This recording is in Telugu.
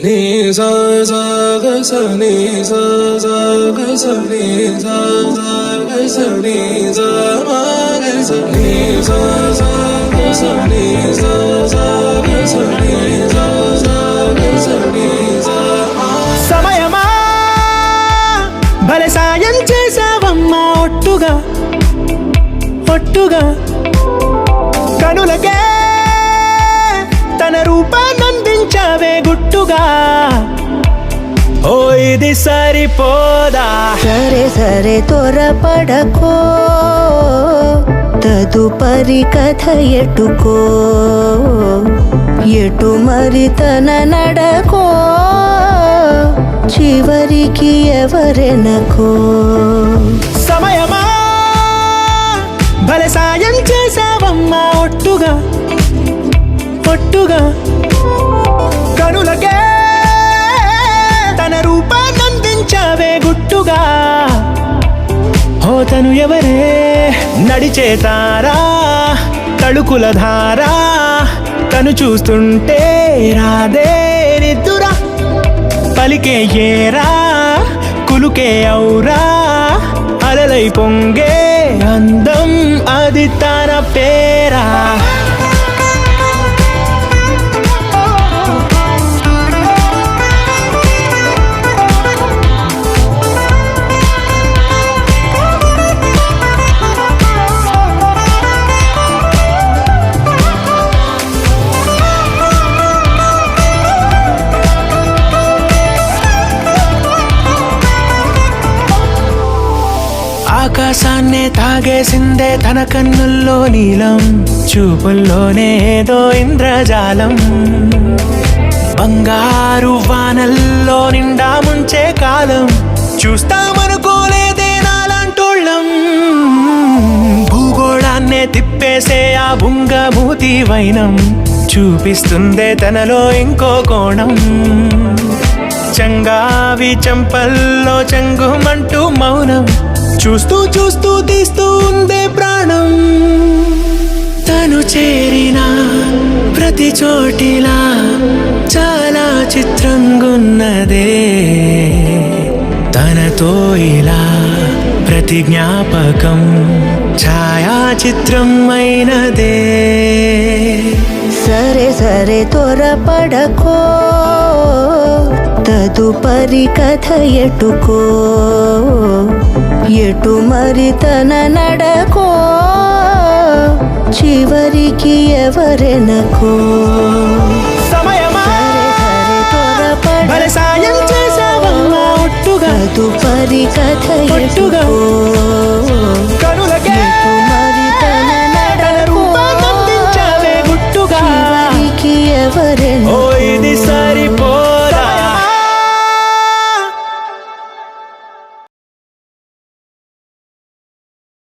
నీ సా సా గ స నీ సా సా గ స నీ సా సా గ స నీ సా మా గ స నీ సా సా గ స నీ సా సా గ స నీ సా సా గ స నీ సా మా. సమయమా భలే సాయం చేసావమ్మా ఒట్టుగా ఒట్టుగా కనులకే తన రూపాన్నందించావే గుట్టుగా. ఓ ఇది సరిపోదా? సరే సరే త్వరపడకో, తదుపరి కథ ఎటుకో, ఎటు మరి తన నడకో, చివరికి ఎవరెనకో. సమయమా భలే సాయం చేసావమ్మా ఒట్టుగా ఒట్టుగా కనులకే తన రూపాన్నందించావే గుట్టుగా. తను ఎవరే? నడిచే తారా, తళుకుల ధారా, తను చూస్తుంటే రాదే నిద్దురా. పలికే ఏరా, కులుకే ఔరా, అలలై పొంగే అందం అది తన పేరా. ఆకాశాన్నే తాగేసిందే తన కన్నుల్లో నీలం, చూపుల్లోనే ఏదో ఇంద్రజాలం. బంగారు వానల్లో నిండా ముంచే కాలం, చూస్తామనుకోలేదే నాలాంటోళ్ళం. భూగోళాన్నే తిప్పేసే ఆ బుంగమూతి వైనం, చూపిస్తుందే తనలో ఇంకో కోణం. చంగావి చంపల్లో చంగుమంటూ మౌనం, చూస్తూ చూస్తూ తీస్తూ ఉందే ప్రాణం. తను చేరిన ప్రతి చోటిలా చాలా చిత్రంగున్నదే, తనతో ఇలా ప్రతి జ్ఞాపకం ఛాయాచిత్రం అయినదే. సరే సరే త్వరపడకో, తదుపరి కథ ఎటుకో, ఎటు మరి తన నడకో, చివరికి ఎవరెనకో. సమయమా భలే సాయం చేసావమ్మా ఒట్టుగా, తదుపరి కథ ఎటుకో.